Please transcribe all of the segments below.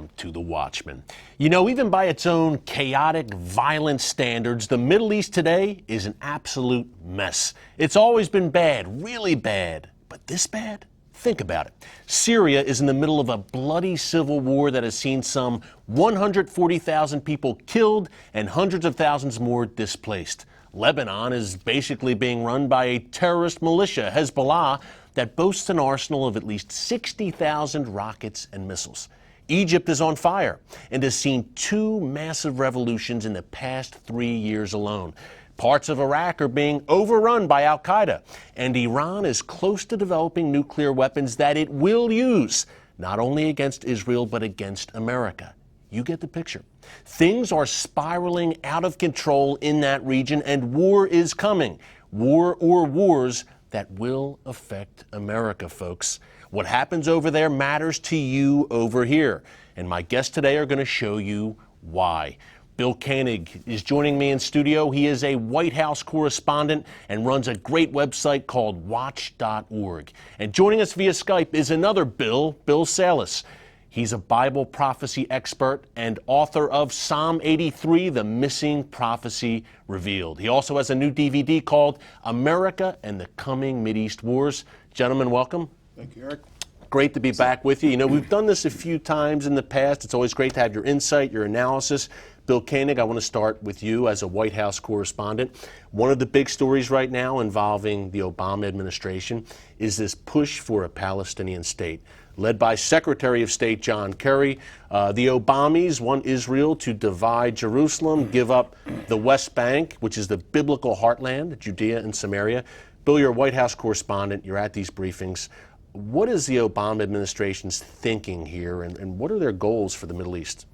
welcome to the Watchman. You know, even by its own chaotic, violent standards, the Middle East today is an absolute mess. It's always been bad, really bad, but this bad? Think about it. Syria is in the middle of a bloody civil war that has seen some 140,000 people killed and hundreds of thousands more displaced. Lebanon is basically being run by a terrorist militia, Hezbollah, that boasts an arsenal of at least 60,000 rockets and missiles. Egypt is on fire and has seen two massive revolutions in the past 3 years alone. Parts of Iraq are being overrun by al-Qaeda, and Iran is close to developing nuclear weapons that it will use, not only against Israel, but against America. You get the picture. Things are spiraling out of control in that region, and war is coming. War or wars that will affect America, folks. What happens over there matters to you over here. And my guests today are going to show you why. Bill Koenig is joining me in studio. He is a White House correspondent and runs a great website called watch.org. And joining us via Skype is another Bill Salus. He's a Bible prophecy expert and author of Psalm 83, The Missing Prophecy Revealed. He also has a new DVD called America and the Coming Mideast Wars. Gentlemen, welcome. Thank you, Eric. Great to be back with you. You know, we've done this a few times in the past. It's always great to have your insight, your analysis. Bill Koenig, I want to start with you as a White House correspondent. One of the big stories right now involving the Obama administration is this push for a Palestinian state. Led by Secretary of State John Kerry, the Obamas want Israel to divide Jerusalem, give up the West Bank, which is the biblical heartland, Judea and Samaria. Bill, you're a White House correspondent. You're at these briefings. What is the Obama administration's thinking here, and what are their goals for the Middle East?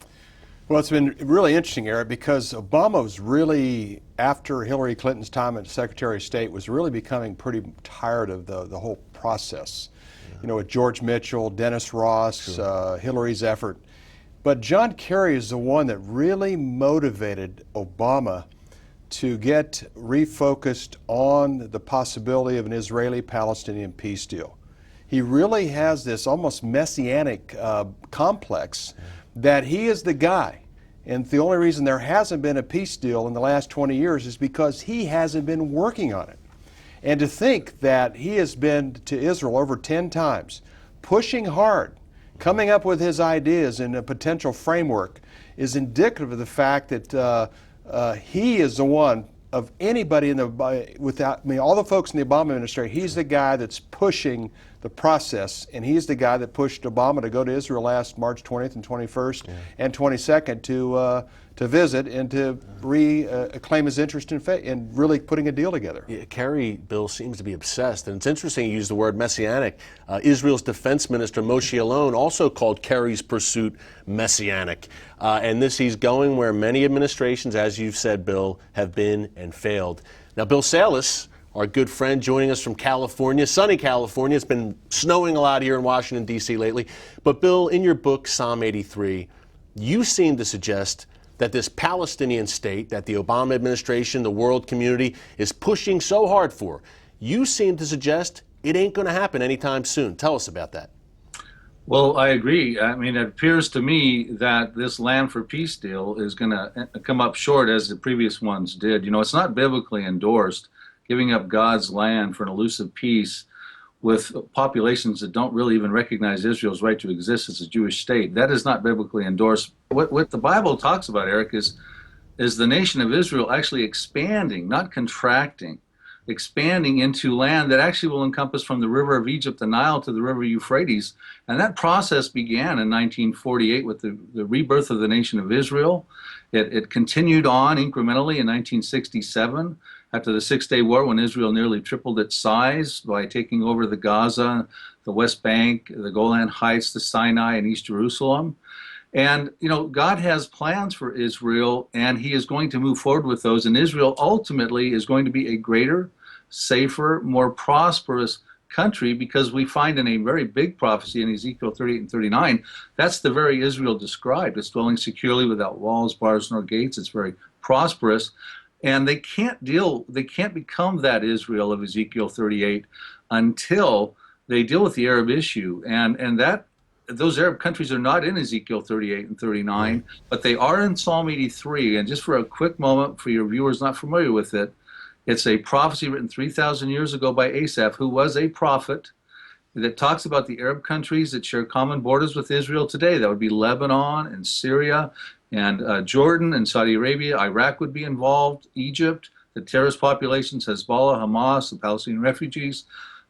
Well, it's been really interesting, Eric, because Obama was really, after Hillary Clinton's time as Secretary of State, was really becoming pretty tired of the whole process. You know, with George Mitchell, Dennis Ross, sure. Hillary's effort. But John Kerry is the one that really motivated Obama to get refocused on the possibility of an Israeli-Palestinian peace deal. He really has this almost messianic complex that he is the guy. And the only reason there hasn't been a peace deal in the last 20 years is because he hasn't been working on it. And to think that he has been to Israel over 10 times, pushing hard, coming up with his ideas in a potential framework, is indicative of the fact that he is the one of anybody in all the folks in the Obama administration, he's the guy that's pushing the process, and he's the guy that pushed Obama to go to Israel last March 20th and 21st and 22nd to visit and to reclaim his interest in really putting a deal together. Yeah, Kerry, Bill, seems to be obsessed, and it's interesting you use the word messianic. Israel's defense minister, Moshe Alon, also called Kerry's pursuit messianic. And he's going where many administrations, as you've said, Bill, have been and failed. Now, Bill Salus, our good friend, joining us from California, sunny California. It's been snowing a lot here in Washington, D.C. lately. But, Bill, in your book, Psalm 83, you seem to suggest that this Palestinian state that the Obama administration, the world community, is pushing so hard for, you seem to suggest it ain't going to happen anytime soon. Tell us about that. Well, I agree. I mean, it appears to me that this land for peace deal is going to come up short as the previous ones did. You know, it's not biblically endorsed, giving up God's land for an elusive peace with populations that don't really even recognize Israel's right to exist as a Jewish state. That is not biblically endorsed. What the Bible talks about, Eric, is the nation of Israel actually expanding, not contracting, expanding into land that actually will encompass from the river of Egypt, the Nile, to the river Euphrates. And that process began in 1948 with the rebirth of the nation of Israel. It continued on incrementally in 1967. After the Six-Day War, when Israel nearly tripled its size by taking over the Gaza, the West Bank, the Golan Heights, the Sinai, and East Jerusalem. And, you know, God has plans for Israel, and he is going to move forward with those. And Israel ultimately is going to be a greater, safer, more prosperous country, because we find in a very big prophecy in Ezekiel 38 and 39, that's the very Israel described. It's dwelling securely without walls, bars, nor gates. It's very prosperous. And they can't become that Israel of Ezekiel 38 until they deal with the Arab issue. And that those Arab countries are not in Ezekiel 38 and 39, Right. but they are in Psalm 83. And just for a quick moment, for your viewers not familiar with it, it's a prophecy written 3,000 years ago by Asaph, who was a prophet, that talks about the Arab countries that share common borders with Israel today. That would be Lebanon and Syria and Jordan and Saudi Arabia. Iraq would be involved, Egypt, the terrorist populations, Hezbollah, Hamas, the Palestinian refugees.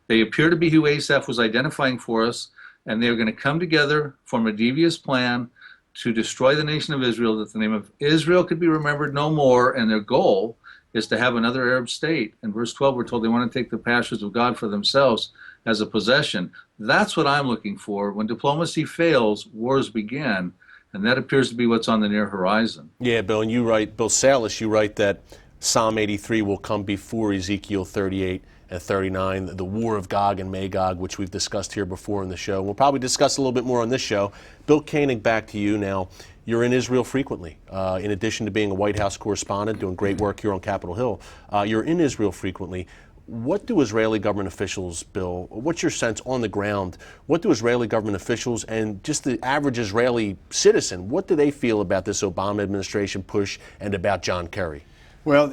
They appear to be who Asaph was identifying for us, and they're going to come together, form a devious plan to destroy the nation of Israel, that the name of Israel could be remembered no more, and their goal is to have another Arab state. In verse 12, we're told they want to take the pastures of God for themselves as a possession. That's what I'm looking for. When diplomacy fails, wars begin, and that appears to be what's on the near horizon. Yeah, Bill, and you write, Bill Salus, you write that Psalm 83 will come before Ezekiel 38 and 39, the war of Gog and Magog, which we've discussed here before in the show. We'll probably discuss a little bit more on this show. Bill Koenig, back to you now. You're in Israel frequently. In addition to being a White House correspondent, doing great work here on Capitol Hill, you're in Israel frequently. What do Israeli government officials, Bill, what's your sense on the ground? What do Israeli government officials and just the average Israeli citizen, what do they feel about this Obama administration push and about John Kerry? Well,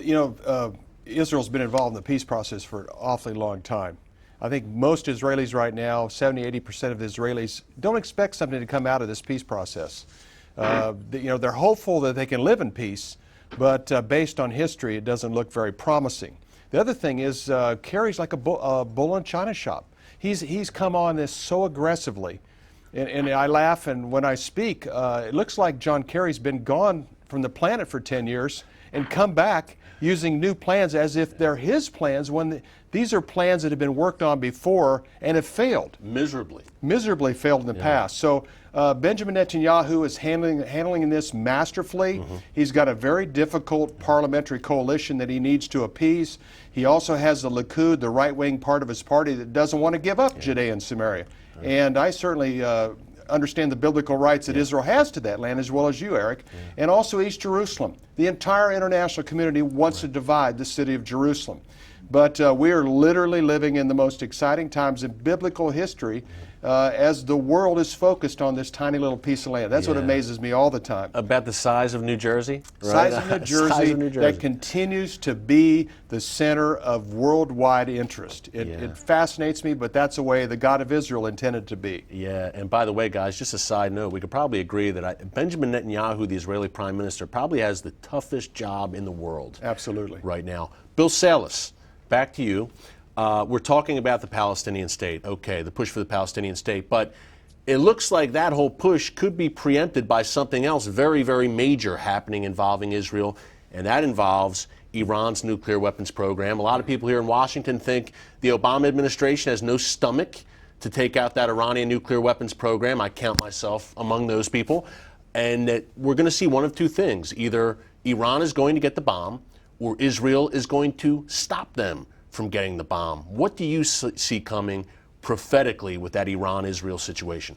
Israel's been involved in the peace process for an awfully long time. I think most Israelis right now, 70–80% of the Israelis, don't expect something to come out of this peace process. They're hopeful that they can live in peace, but based on history, it doesn't look very promising. The other thing is Kerry's like a bull in China shop. He's come on this so aggressively, and I laugh, and when I speak, it looks like John Kerry's been gone from the planet for 10 years and come back using new plans as if they're his plans when these are plans that have been worked on before and have failed. Miserably failed in the past. So Benjamin Netanyahu is handling this masterfully. He's got a very difficult parliamentary coalition that he needs to appease. He also has the Likud, the right-wing part of his party, that doesn't want to give up Judea and Samaria. And I certainly understand the biblical rights that Israel has to that land, as well as you, Eric, and also East Jerusalem. The entire international community wants to divide the city of Jerusalem. But we are literally living in the most exciting times in biblical history as the world is focused on this tiny little piece of land. That's what amazes me all the time. About the size of New Jersey? Right? Size of New Jersey that continues to be the center of worldwide interest. It fascinates me, but that's the way the God of Israel intended to be. Yeah, and by the way, guys, just a side note, we could probably agree that Benjamin Netanyahu, the Israeli Prime Minister, probably has the toughest job in the world. Absolutely. Right now. Bill Salus, back to you. We're talking about the Palestinian state. Okay, the push for the Palestinian state, but it looks like that whole push could be preempted by something else very, very major happening involving Israel, and that involves Iran's nuclear weapons program. A lot of people here in Washington think the Obama administration has no stomach to take out that Iranian nuclear weapons program. I count myself among those people. And that we're going to see one of two things. Either Iran is going to get the bomb, or Israel is going to stop them from getting the bomb. What do you see coming prophetically with that Iran-Israel situation?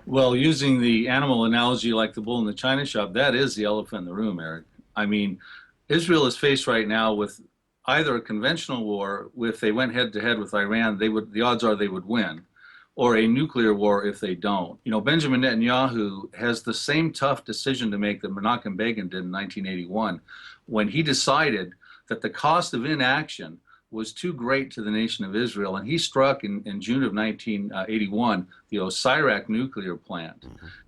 Well, using the animal analogy like the bull in the china shop, that is the elephant in the room, Eric. I mean, Israel is faced right now with either a conventional war. If they went head-to-head with Iran, the odds are they would win, or a nuclear war if they don't. You know, Benjamin Netanyahu has the same tough decision to make that Menachem Begin did in 1981, when he decided that the cost of inaction was too great to the nation of Israel, and he struck in June of 1981 the Osirak nuclear plant.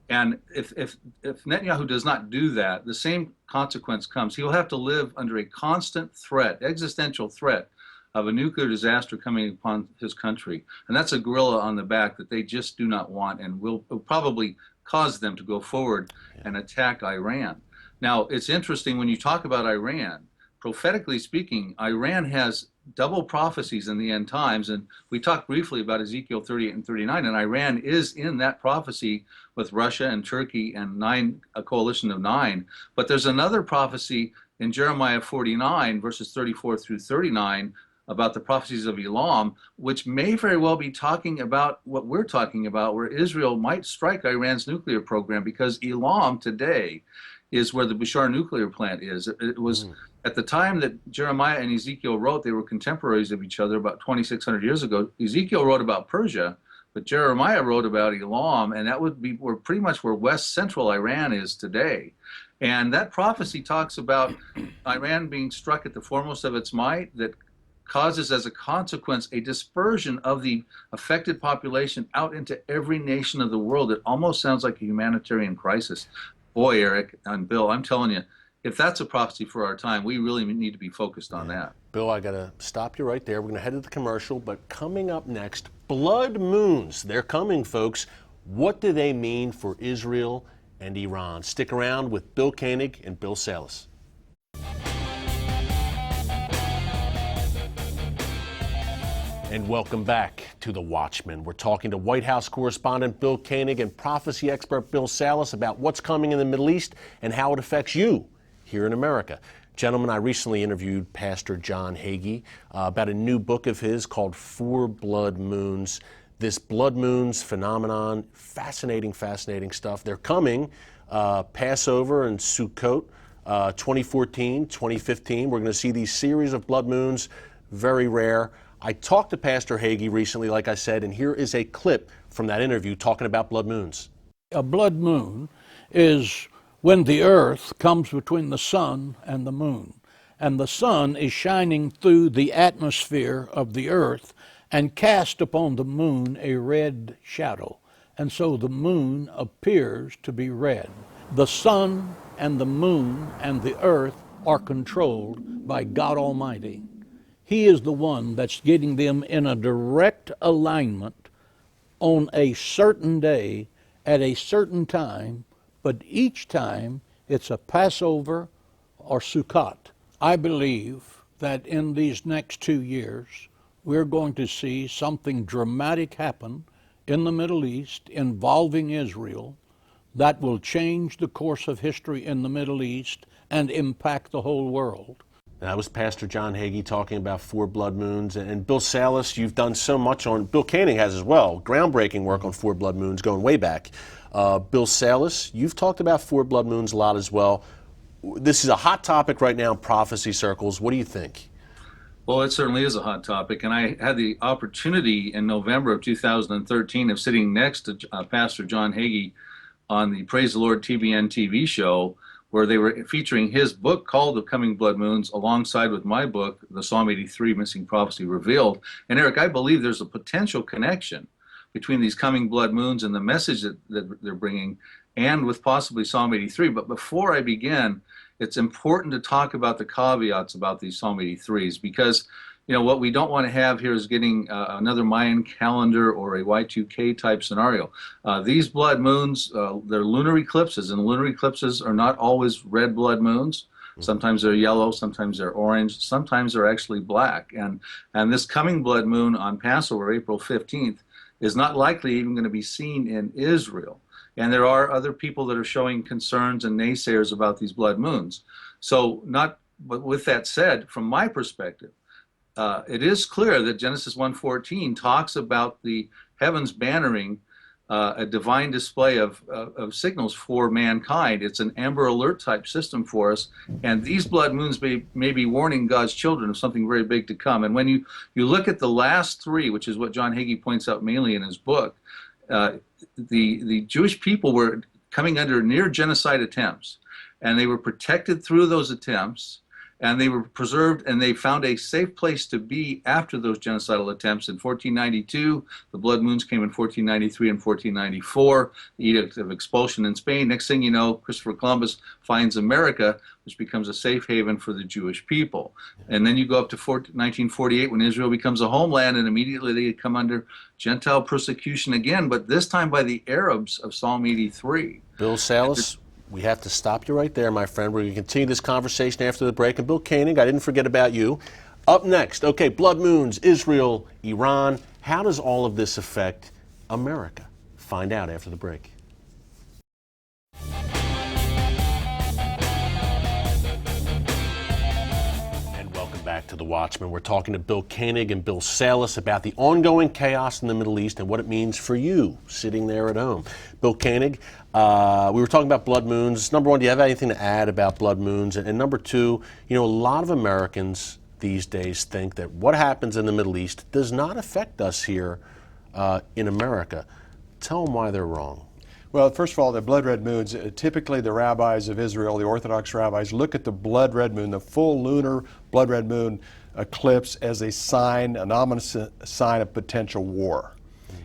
And if Netanyahu does not do that, the same consequence comes. He will have to live under a constant threat, existential threat, of a nuclear disaster coming upon his country. And that's a gorilla on the back that they just do not want, and will probably cause them to go forward and attack Iran. Now, it's interesting when you talk about Iran, prophetically speaking, Iran has double prophecies in the end times, and we talked briefly about Ezekiel 38 and 39, and Iran is in that prophecy with Russia and Turkey and a coalition of 9. But there's another prophecy in Jeremiah 49, verses 34 through 39, about the prophecies of Elam, which may very well be talking about what we're talking about, where Israel might strike Iran's nuclear program, because Elam today is where the Bushehr nuclear plant is. It was at the time that Jeremiah and Ezekiel wrote, they were contemporaries of each other about 2,600 years ago. Ezekiel wrote about Persia, But Jeremiah wrote about Elam, and that would be pretty much where west central Iran is today. And that prophecy talks about Iran being struck at the foremost of its might, that causes as a consequence a dispersion of the affected population out into every nation of the world. It almost sounds like a humanitarian crisis. Boy, Eric and Bill, I'm telling you, if that's a prophecy for our time, we really need to be focused on that. Bill, I got to stop you right there. We're going to head to the commercial, but coming up next, blood moons. They're coming, folks. What do they mean for Israel and Iran? Stick around with Bill Koenig and Bill Salus. And welcome back to The Watchman. We're talking to White House correspondent Bill Koenig and prophecy expert Bill Salus about what's coming in the Middle East and how it affects you here in America. Gentlemen, I recently interviewed Pastor John Hagee about a new book of his called Four Blood Moons. This blood moons phenomenon, fascinating stuff. They're coming, Passover and Sukkot, 2014, 2015. We're going to see these series of blood moons, very rare. I talked to Pastor Hagee recently, like I said, and here is a clip from that interview talking about blood moons. A blood moon is when the earth comes between the sun and the moon, and the sun is shining through the atmosphere of the earth and cast upon the moon a red shadow, and so the moon appears to be red. The sun and the moon and the earth are controlled by God Almighty. He is the one that's getting them in a direct alignment on a certain day at a certain time, but each time it's a Passover or Sukkot. I believe that in these next 2 years, we're going to see something dramatic happen in the Middle East involving Israel that will change the course of history in the Middle East and impact the whole world. That was Pastor John Hagee talking about four blood moons. And Bill Salus, you've done so much on, Bill Koenig has as well, groundbreaking work on four blood moons going way back. Bill Salus, you've talked about four blood moons a lot as well. This is a hot topic right now in prophecy circles. What do you think? Well, it certainly is a hot topic, and I had the opportunity in November of 2013 of sitting next to Pastor John Hagee on the Praise the Lord TBN TV show, where they were featuring his book called The Coming Blood Moons alongside with my book, The Psalm 83 Missing Prophecy Revealed. And Eric, I believe there's a potential connection between these coming blood moons and the message that they're bringing, and with possibly Psalm 83. But before I begin, it's important to talk about the caveats about these Psalm 83s, because what we don't want to have here is getting another Mayan calendar or a Y2K type scenario. These blood moons, they're lunar eclipses, and lunar eclipses are not always red blood moons. Sometimes they're yellow, sometimes they're orange, sometimes they're actually black. And this coming blood moon on Passover, April 15th, is not likely even going to be seen in Israel. And there are other people that are showing concerns and naysayers about these blood moons. But with that said, from my perspective, it is clear that Genesis 1:14 talks about the heavens bannering a divine display of signals for mankind. It's an Amber Alert type system for us, and these blood moons may be warning God's children of something very big to come. And when you look at the last three, which is what John Hagee points out mainly in his book, the Jewish people were coming under near genocide attempts, and they were protected through those attempts, and they were preserved, and they found a safe place to be after those genocidal attempts in 1492. The blood moons came in 1493 and 1494, the Edict of Expulsion in Spain. Next thing you know, Christopher Columbus finds America, which becomes a safe haven for the Jewish people. And then you go up to 1948 when Israel becomes a homeland, and immediately they come under Gentile persecution again, but this time by the Arabs of Psalm 83. Bill Salus, we have to stop you right there, my friend. We're going to continue this conversation after the break. And Bill Koenig, I didn't forget about you. Up next, okay, blood moons, Israel, Iran. How does all of this affect America? Find out after the break. And welcome back to The Watchman. We're talking to Bill Koenig and Bill Salus about the ongoing chaos in the Middle East and what it means for you sitting there at home. Bill Koenig, we were talking about blood moons. Number one, do you have anything to add about blood moons? And number two, a lot of Americans these days think that what happens in the Middle East does not affect us here in America. Tell them why they're wrong. Well, first of all, the blood red moons, typically the rabbis of Israel, the Orthodox rabbis, look at the blood red moon, the full lunar blood red moon eclipse, as a sign, an ominous sign of potential war.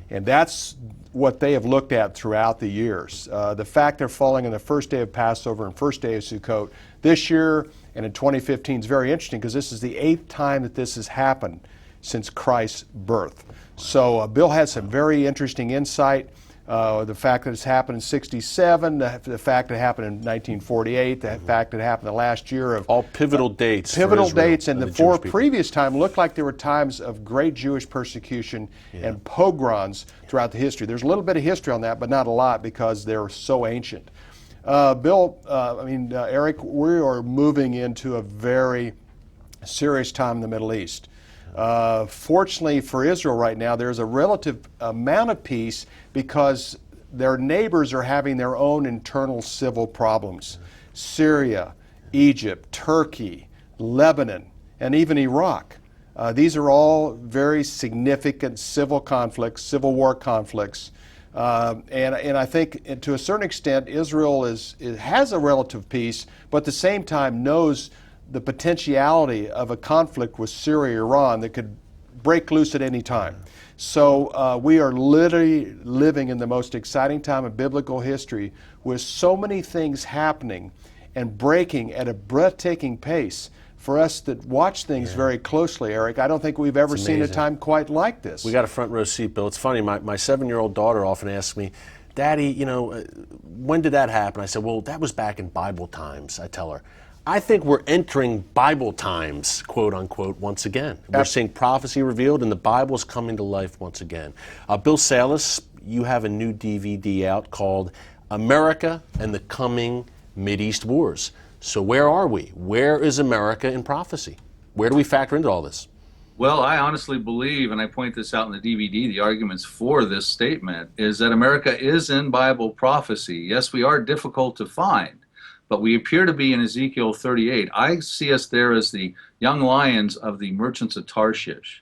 And that's what they have looked at throughout the years. The fact they're falling on the first day of Passover and first day of Sukkot this year and in 2015 is very interesting, because this is the 8th time that this has happened since Christ's birth. So Bill has some very interesting insight. The fact that it's happened in '67, the fact that it happened in 1948, the fact that it happened the last year of all pivotal dates. Pivotal for Israel dates, and the Jewish four people. previous times looked like there were times of great Jewish persecution and pogroms throughout the history. There's a little bit of history on that, but not a lot, because they're so ancient. Bill, Eric, we are moving into a very serious time in the Middle East. Fortunately for Israel right now, there's a relative amount of peace, because their neighbors are having their own internal civil problems. Syria, Egypt, Turkey, Lebanon, and even Iraq. These are all very significant civil conflicts, civil war conflicts. And I think to a certain extent, Israel has a relative peace, but at the same time knows the potentiality of a conflict with Syria, Iran, that could break loose at any time. So we are literally living in the most exciting time of biblical history, with so many things happening and breaking at a breathtaking pace. For us that watch things very closely, Eric, I don't think we've ever seen a time quite like this. We got a front row seat, Bill. It's funny, my 7-year-old daughter often asks me, Daddy, when did that happen? I said, well, that was back in Bible times, I tell her. I think we're entering Bible times, quote unquote, once again. We're seeing prophecy revealed, and the Bible's coming to life once again. Bill Salus, you have a new DVD out called America and the Coming Mideast Wars. So where are we? Where is America in prophecy? Where do we factor into all this? Well, I honestly believe, and I point this out in the DVD, the arguments for this statement is that America is in Bible prophecy. Yes, we are difficult to find, but we appear to be in Ezekiel 38. I see us there as the young lions of the merchants of Tarshish.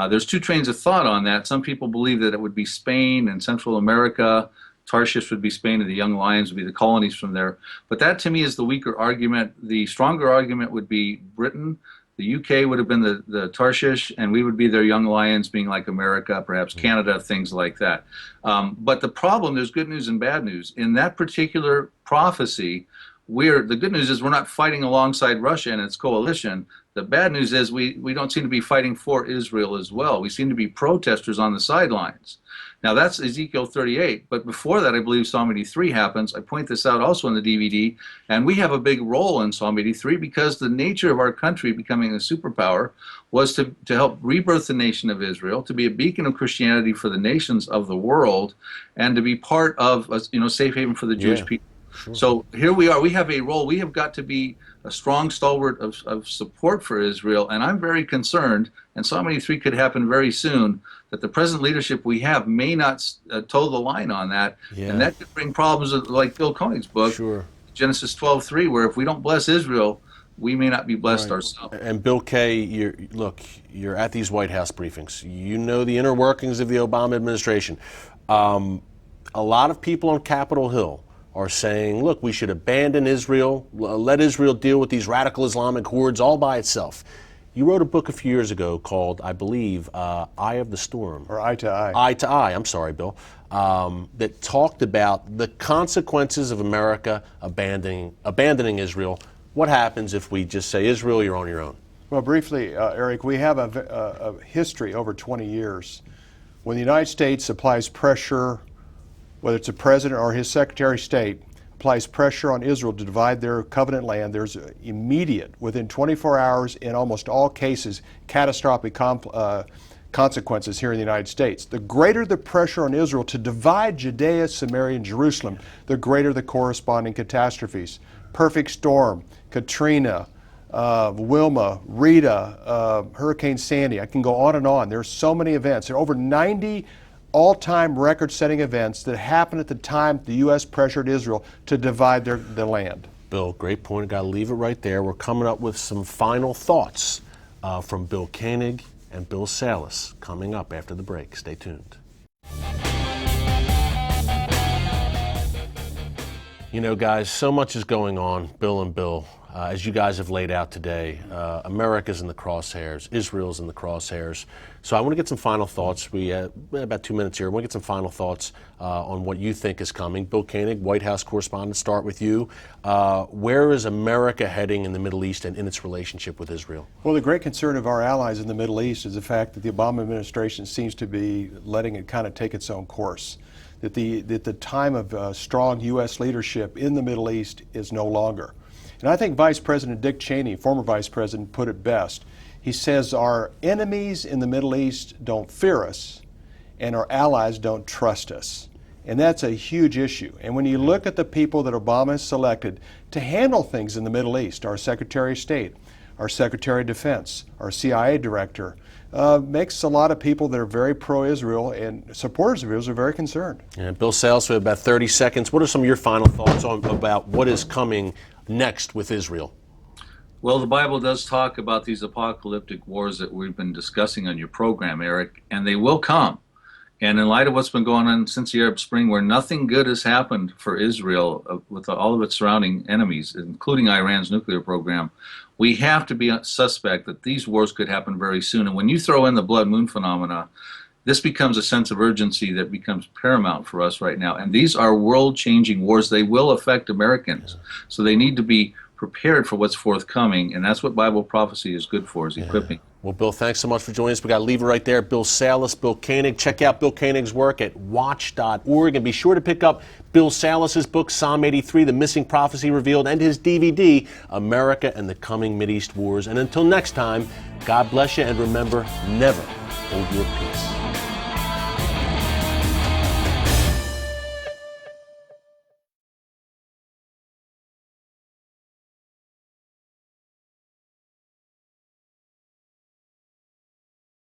There's two trains of thought on that. Some people believe that it would be Spain and Central America. Tarshish would be Spain, and the young lions would be the colonies from there. But that, to me, is the weaker argument. The stronger argument would be Britain. The UK would have been the Tarshish, and we would be their young lions, being like America, perhaps Canada, things like that. But the problem, there's good news and bad news. In that particular prophecy, the good news is we're not fighting alongside Russia and its coalition. The bad news is we don't seem to be fighting for Israel as well. We seem to be protesters on the sidelines. Now that's Ezekiel 38, but before that I believe Psalm 83 happens. I point this out also in the DVD, and we have a big role in Psalm 83 because the nature of our country becoming a superpower was to help rebirth the nation of Israel, to be a beacon of Christianity for the nations of the world, and to be part of a safe haven for the Jewish people. Sure. So here we are. We have a role. We have got to be a strong stalwart of support for Israel. And I'm very concerned, and Psalm 83 could happen very soon, that the present leadership we have may not toe the line on that. Yeah. And that could bring problems like Bill Koenig's book, sure. Genesis 12:3, where if we don't bless Israel, we may not be blessed ourselves. And Bill K., you're at these White House briefings. You know the inner workings of the Obama administration. A lot of people on Capitol Hill are saying, look, we should abandon Israel, let Israel deal with these radical Islamic hordes all by itself. You wrote a book a few years ago called, I believe, Eye of the Storm. Or Eye to Eye. Eye to Eye, I'm sorry, Bill, that talked about the consequences of America abandoning Israel. What happens if we just say, Israel, you're on your own? Well, briefly, Eric, we have a history over 20 years. When the United States applies pressure, whether it's a president or his Secretary of State, applies pressure on Israel to divide their covenant land, there's immediate, within 24 hours, in almost all cases, catastrophic consequences here in the United States. The greater the pressure on Israel to divide Judea, Samaria, and Jerusalem, the greater the corresponding catastrophes. Perfect storm, Katrina, Wilma, Rita, Hurricane Sandy. I can go on and on. There are so many events. There are over 90 all-time record-setting events that happened at the time the U.S. pressured Israel to divide the land. Bill, great point. I've got to leave it right there. We're coming up with some final thoughts from Bill Koenig and Bill Salus coming up after the break. Stay tuned. You know, guys, so much is going on, Bill and Bill, as you guys have laid out today. America's in the crosshairs, Israel's in the crosshairs. So I want to get some final thoughts. We have about 2 minutes here. I want to get some final thoughts on what you think is coming. Bill Koenig, White House correspondent, start with you. Where is America heading in the Middle East and in its relationship with Israel? Well, the great concern of our allies in the Middle East is the fact that the Obama administration seems to be letting it kind of take its own course. That the time of strong U.S. leadership in the Middle East is no longer. And I think Vice President Dick Cheney, former Vice President, put it best. He says our enemies in the Middle East don't fear us, and our allies don't trust us. And that's a huge issue. And when you look at the people that Obama has selected to handle things in the Middle East, our Secretary of State, our Secretary of Defense, our CIA Director, makes a lot of people that are very pro-Israel and supporters of Israel very concerned. And Bill Salus, we have about 30 seconds. What are some of your final thoughts about what is coming next with Israel? Well, the Bible does talk about these apocalyptic wars that we've been discussing on your program, Eric, and they will come. And in light of what's been going on since the Arab Spring, where nothing good has happened for Israel with all of its surrounding enemies, including Iran's nuclear program, we have to be suspect that these wars could happen very soon. And when you throw in the blood moon phenomena, this becomes a sense of urgency that becomes paramount for us right now. And these are world-changing wars. They will affect Americans. So they need to be prepared for what's forthcoming, and that's what Bible prophecy is good for, is equipping. Well, Bill, thanks so much for joining us. We got to leave it right there. Bill Salus, Bill Koenig. Check out Bill Koenig's work at watch.org, and be sure to pick up Bill Salus's book, Psalm 83, The Missing Prophecy Revealed, and his DVD, America and the Coming Mideast Wars. And until next time, God bless you, and remember, never hold your peace.